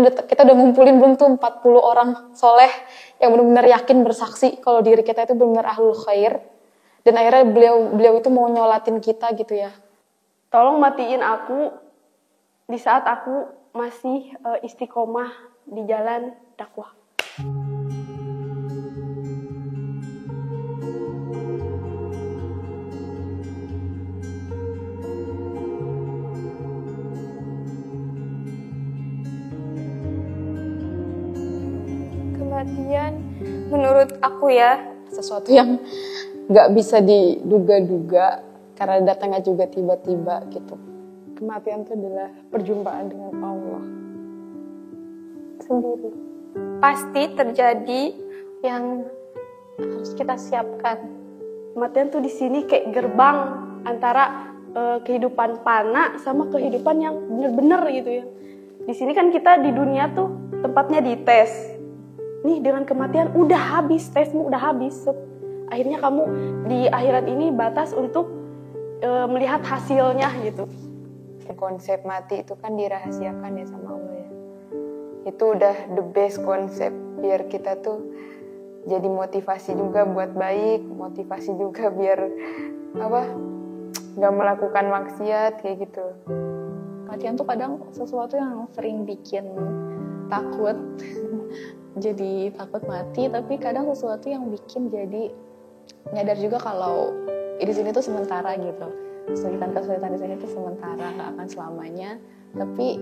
kita udah ngumpulin belum tuh 40 orang soleh yang benar-benar yakin bersaksi kalau diri kita itu benar-benar ahlul khair. Dan akhirnya beliau itu mau nyolatin kita gitu ya. Tolong matiin aku di saat aku masih istiqomah di jalan dakwah. Kematian menurut aku ya sesuatu yang nggak bisa diduga-duga karena datangnya juga tiba-tiba gitu. Kematian itu adalah perjumpaan dengan Allah sendiri. Pasti terjadi yang harus kita siapkan. Kematian tuh di sini kayak gerbang antara kehidupan fana sama kehidupan yang benar-benar gitu ya. Di sini kan kita di dunia tuh tempatnya dites. Nih dengan kematian udah habis, tesmu udah habis. Akhirnya kamu di akhirat ini batas untuk melihat hasilnya gitu. Konsep mati itu kan dirahasiakan ya sama Allah ya. Itu udah the best konsep biar kita tuh jadi motivasi juga buat baik, motivasi juga biar nggak melakukan maksiat kayak gitu. Kematian tuh kadang sesuatu yang sering bikin takut. Jadi takut mati, tapi kadang sesuatu yang bikin jadi nyadar juga kalau di sini tuh sementara gitu. Kesulitan di sini tuh sementara, nggak akan selamanya. Tapi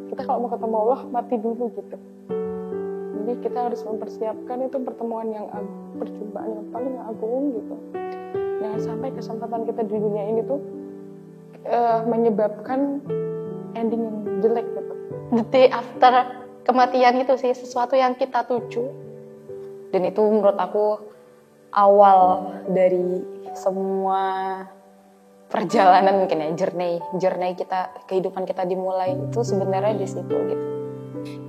kita kalau mau ketemu Allah mati dulu gitu. Jadi kita harus mempersiapkan itu pertemuan yang perjumpaan yang paling agung gitu. Jangan sampai kesempatan kita di dunia ini tuh menyebabkan ending yang jelek gitu. The day after kematian itu sih sesuatu yang kita tuju. Dan itu menurut aku awal dari semua perjalanan mungkin ya, journey kita, kehidupan kita dimulai itu sebenarnya di situ gitu.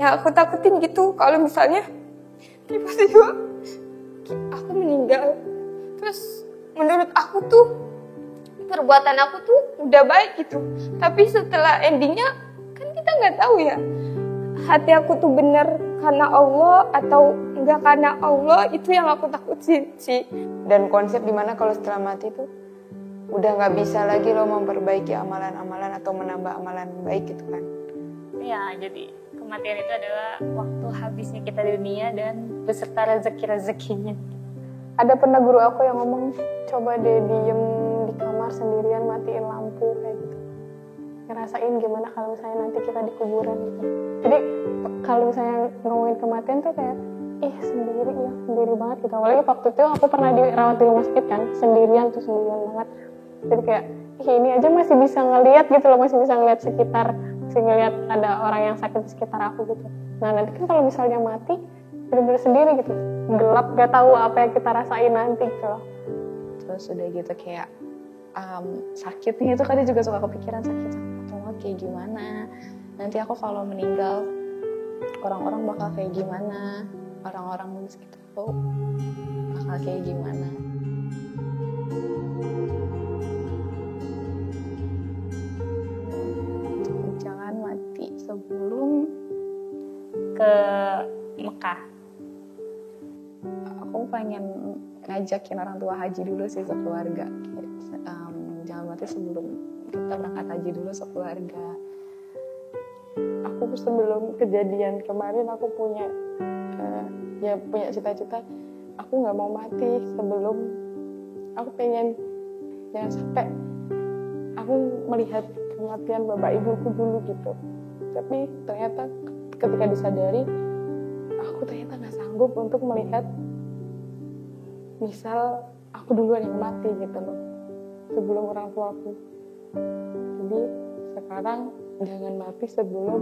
Ya aku takutin gitu kalau misalnya tiba-tiba aku meninggal. Terus menurut aku tuh perbuatan aku tuh udah baik gitu. Tapi setelah endingnya kan kita nggak tahu ya. Hati aku tuh bener karena Allah atau enggak karena Allah, itu yang aku takutin sih. Dan konsep dimana kalau setelah mati tuh udah nggak bisa lagi lo memperbaiki amalan-amalan atau menambah amalan baik gitu kan. Ya, jadi kematian itu adalah waktu habisnya kita di dunia dan beserta rezeki-rezekinya. Ada pernah guru aku yang ngomong, coba deh diem di kamar sendirian matiin lampu kayak gitu. Ngerasain gimana kalau misalnya nanti kita di kuburan gitu. Jadi kalau misalnya ngomongin kematian tuh kayak sendiri banget gitu. Apalagi waktu itu aku pernah dirawat di rumah sakit kan, sendirian banget. Jadi kayak ini aja masih bisa ngelihat gitu loh, masih bisa ngelihat sekitar, masih ngelihat ada orang yang sakit di sekitar aku gitu. Nah nanti kan kalau misalnya mati benar-benar sendiri gitu, gelap, gak tahu apa yang kita rasain nanti gitu loh. Terus udah gitu kayak sakitnya itu kadang juga suka kepikiran sakit atau kayak gimana. Nanti aku kalau meninggal orang-orang bakal kayak gimana, orang-orang di sekitar aku bakal kayak gimana. Jangan mati sebelum Ke Mekah. Aku pengen ngajakin orang tua haji dulu sih sekeluarga. Jangan mati sebelum kita berangkat haji dulu sekeluarga. Aku sebelum kejadian kemarin aku punya cita-cita. Aku nggak mau mati sebelum aku pengen jangan sampai aku melihat kematian bapak ibuku dulu gitu. Tapi ternyata ketika disadari aku ternyata nggak sanggup untuk melihat misal aku duluan yang mati gitu loh sebelum orang tuaku. Jadi sekarang jangan mati sebelum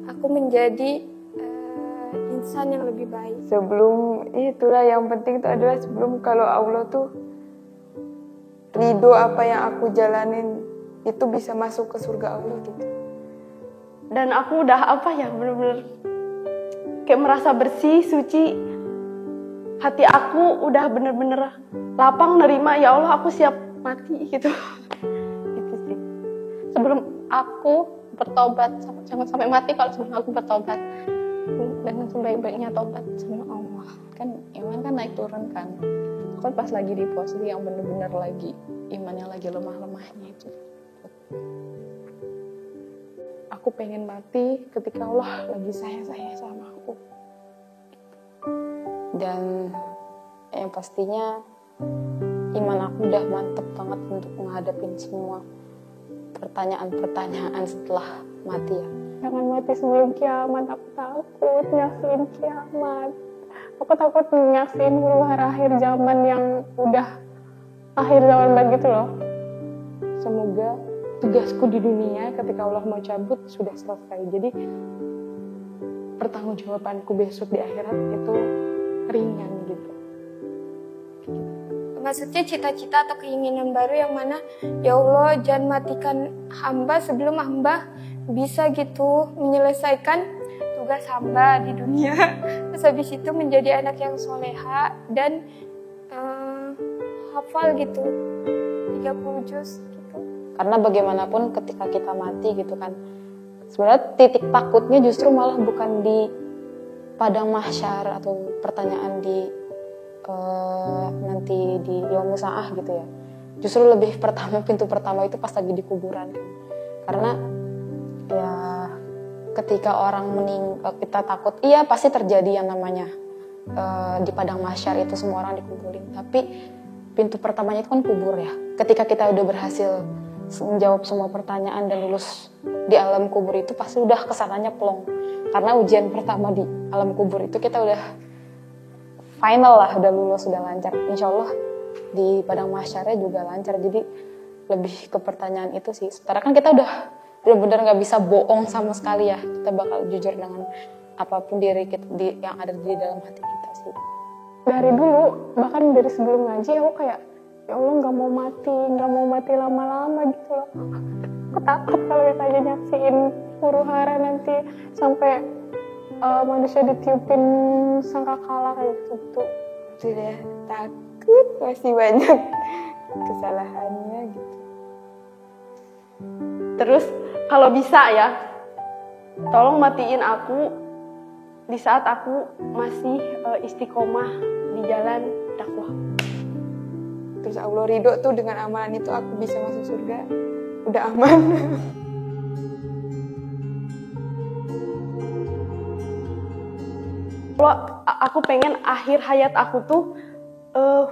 aku menjadi insan yang lebih baik. Sebelum itulah yang penting itu adalah sebelum kalau Allah tuh ridho apa yang aku jalanin itu bisa masuk ke surga Allah gitu. Dan aku udah bener-bener kayak merasa bersih, suci. Hati aku udah bener-bener lapang nerima, ya Allah aku siap mati gitu. Itu sih. Sebelum aku bertobat, jangan sampai mati kalau sebelum aku bertobat, dengan sebaik-baiknya tobat sama Allah. Kan iman kan naik turun kan. Kan pas lagi di posisi yang bener-bener lagi imannya lagi lemah-lemahnya itu. Aku pengen mati ketika Allah lagi sayang sama aku. Dan yang pastinya iman aku udah mantep banget untuk menghadapin semua pertanyaan-pertanyaan setelah mati ya. Jangan mati sebelum kiamat, aku takut nyaksiin kiamat. Aku takut nyaksiin huru hara akhir zaman yang udah akhir zaman banget gitu loh. Semoga tugasku di dunia ketika Allah mau cabut sudah selesai. Jadi pertanggungjawabanku besok di akhirat itu ringan gitu. Maksudnya cita-cita atau keinginan baru yang mana, ya Allah jangan matikan hamba sebelum hamba bisa gitu menyelesaikan tugas hamba di dunia. Terus habis itu menjadi anak yang soleha dan hafal gitu 30 juz gitu. Karena bagaimanapun ketika kita mati gitu kan, sebenarnya titik takutnya justru malah bukan di padang mahsyar atau pertanyaan di nanti di yaumul sa'ah gitu ya. Justru lebih pintu pertama itu pas lagi di kuburan kan. Karena ya ketika orang kita takut, iya pasti terjadi yang namanya di padang mahsyar itu semua orang dikumpulin. Tapi pintu pertamanya itu kan kubur ya. Ketika kita udah berhasil menjawab semua pertanyaan dan lulus di alam kubur itu pasti udah kesananya plong. Karena ujian pertama di alam kubur itu kita udah final lah, udah lulus, udah lancar. Insya Allah di padang mahsyarnya juga lancar. Jadi lebih ke pertanyaan itu sih. Sementara kan kita udah benar-benar nggak bisa bohong sama sekali ya. Kita bakal jujur dengan apapun diri kita yang ada di dalam hati kita sih. Dari dulu, bahkan dari sebelum ngaji aku kayak, ya Allah nggak mau mati lama-lama gitu loh. Aku takut kalau ditanya nyaksiin huru hara nanti sampai manusia ditiupin sangkakala kayak gitu. Sudah takut, masih banyak kesalahannya gitu. Terus kalau bisa ya, tolong matiin aku di saat aku masih istiqomah di jalan dakwah. Terus Allah ridho tuh dengan amalan itu aku bisa masuk surga. Udah aman. Kalau aku pengen akhir hayat aku tuh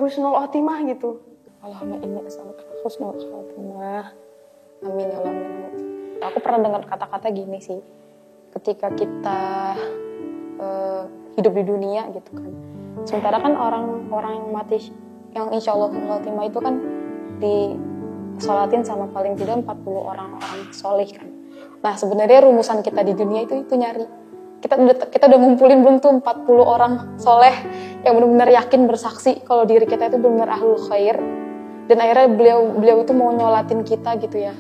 husnul khotimah gitu. Allahumma inni as'aluka husnul khotimah. Amin ya Allah. Aku pernah dengar kata-kata gini sih. Ketika kita hidup di dunia gitu kan. Sementara kan orang yang mati yang insya Allah khotimah itu kan disolatin sama paling tidak 40 orang-orang soleh kan. Nah sebenarnya rumusan kita di dunia itu nyari. Kita udah ngumpulin belum tuh 40 orang soleh yang benar-benar yakin bersaksi kalau diri kita itu benar-benar ahlul khair. Dan akhirnya beliau itu mau nyolatin kita gitu ya.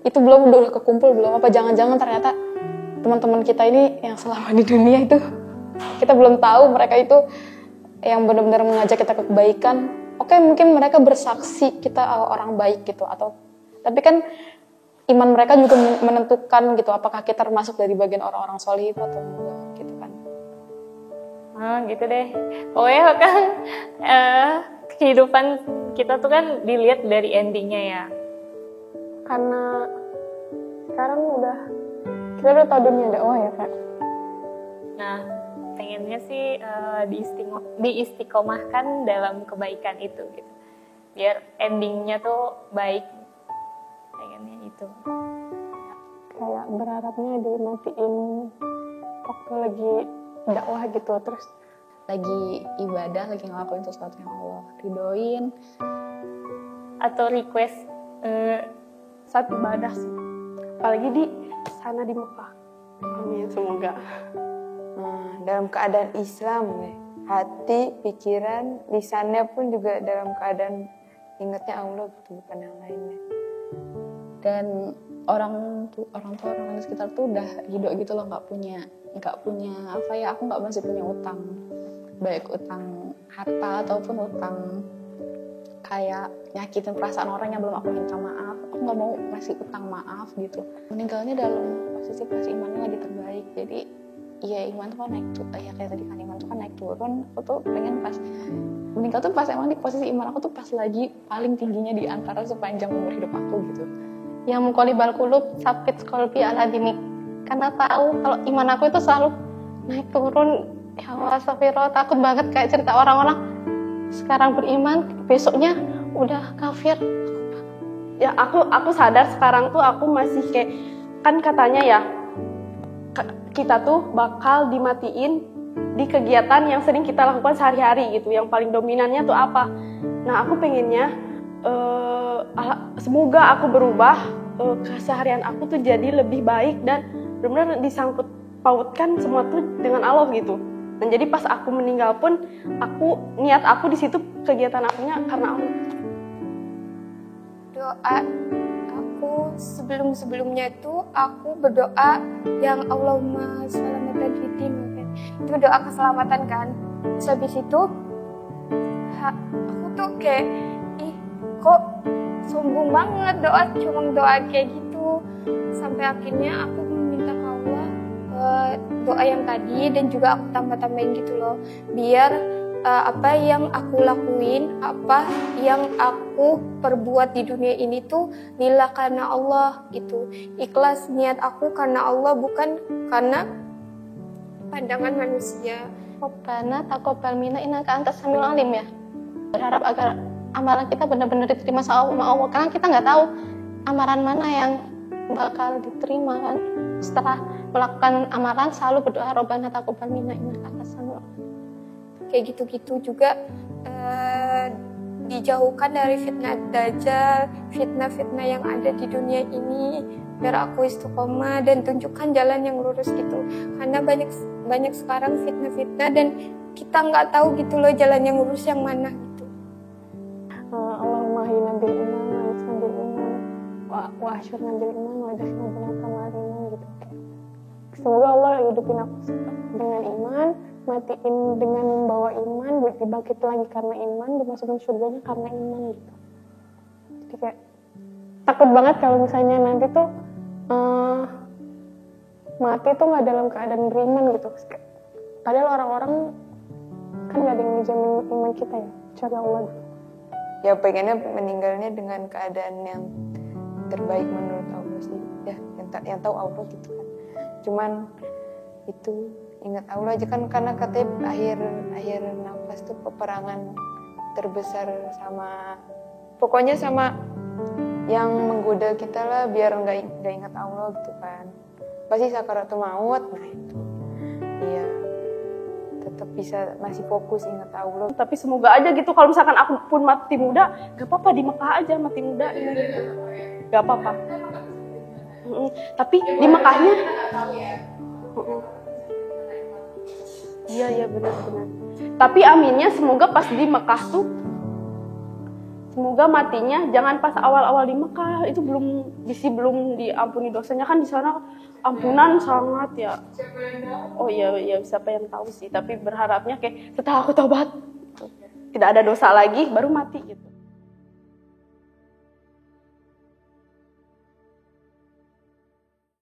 Itu belum udah kekumpul belum? Apa jangan-jangan ternyata teman-teman kita ini yang selama di dunia itu kita belum tahu mereka itu yang benar-benar mengajak kita ke kebaikan. Oke, mungkin mereka bersaksi kita orang baik gitu tapi kan iman mereka juga menentukan gitu apakah kita termasuk dari bagian orang-orang soleh itu atau enggak gitu kan. Gitu deh. Pokoknya kan kehidupan kita tuh kan dilihat dari endingnya ya. Karena sekarang kita udah tahu dunia dakwah ya Kak. Nah, pengennya sih diistiqomahkan dalam kebaikan itu gitu. Biar endingnya tuh baik. Pengennya itu. Kayak berharapnya dimatiin waktu lagi dakwah gitu, terus Lagi ibadah, lagi ngelakuin sesuatu yang Allah ridoin. Atau request Saat ibadah sih. Apalagi di sana di Mekah. Amin, semoga. Nah, dalam keadaan Islam ya. Hati, pikiran, lisannya pun juga dalam keadaan ingatnya Allah gitu, bukan yang lainnya. Dan orang tua orang di sekitar tuh udah hidup gitu loh, nggak punya apa ya, aku nggak masih punya utang, baik utang harta ataupun utang kayak nyakitin perasaan orang yang belum aku minta maaf. Aku nggak mau ngasih utang maaf gitu. Meninggalnya dalam posisi pas imannya lagi terbaik. Jadi ya iman tuh kan naik turun, ya kayak tadi kan iman tuh kan naik turun. Aku tuh pengen pas meninggal tuh pas emang di posisi iman aku tuh pas lagi paling tingginya di antara sepanjang umur hidup aku gitu. Yang mukolibal kulub sabit kolbi ala dinik. Karena tahu kalau iman aku itu selalu naik turun. Ya Allah, astagfirullah, takut banget kayak cerita orang-orang sekarang beriman, besoknya udah kafir. Ya aku sadar sekarang tuh aku masih kayak, kan katanya ya kita tuh bakal dimatiin di kegiatan yang sering kita lakukan sehari-hari gitu, yang paling dominannya tuh apa. Nah aku pengennya semoga aku berubah, keseharian aku tuh jadi lebih baik dan benar-benar disangkut pautkan semua tuh dengan Allah gitu. Dan jadi pas aku meninggal pun niat aku di situ kegiatan akunya karena Allah. Doa aku sebelumnya itu aku berdoa yang Allahumma salamatan fitin, itu doa keselamatan kan. Terus habis itu aku tuh kayak kok sombong banget cuma doa kayak gitu, sampai akhirnya aku meminta ke Allah doa yang tadi dan juga aku tambah-tambahin gitu loh, biar apa yang aku lakuin, apa yang aku perbuat di dunia ini tuh lillah karena Allah gitu. Ikhlas niat aku karena Allah, bukan karena pandangan manusia. Rabbana taqabbal minna innaka antas samiul alim ya. Berharap agar amalan kita benar-benar diterima sama Allah, karena kita nggak tahu amalan mana yang bakal diterima kan. Setelah melakukan amalan selalu berdoa Rabbana taqabbal minna innaka antas samiul alim. Kayak gitu-gitu juga dijauhkan dari fitnah dajjal, fitnah-fitnah yang ada di dunia ini, biar aku istiqomah dan tunjukkan jalan yang lurus gitu. Karena banyak sekarang fitnah-fitnah dan kita nggak tahu gitu loh jalan yang lurus yang mana gitu. Allahumma hina bil iman wa isna bil iman wa asyurna bil iman wa dafna bil kamal iman gitu. Semoga Allah hidupin aku dengan iman, matiin dengan membawa iman, dibangkit lagi karena iman, dimasukin surganya karena iman gitu. Jadi kayak takut banget kalau misalnya nanti tuh mati tuh nggak dalam keadaan beriman gitu. Padahal orang-orang kan nggak ada yang ngejamin iman kita ya, kecuali Allah. Ya pengennya meninggalnya dengan keadaan yang terbaik menurut Allah sih, ya yang tahu Allah gitu kan. Cuman itu ingat Allah aja kan, karena katanya akhir nafas tuh peperangan terbesar pokoknya sama yang menggoda kita lah, biar nggak ingat Allah gitu kan. Pasti sakaratul maut, nah itu iya tetap bisa masih fokus ingat Allah. Tapi semoga aja gitu kalau misalkan aku pun mati muda, gak apa-apa di Mekah aja mati muda gitu. Gak apa-apa. Tapi di Mekahnya iya benar-benar. Tapi aminnya semoga pas di Mekah tuh, semoga matinya jangan pas awal-awal di Mekah, itu belum diampuni dosanya kan, di sana ampunan sangat ya. Oh iya siapa yang tahu sih, tapi berharapnya kayak setelah aku tobat tidak ada dosa lagi baru mati gitu.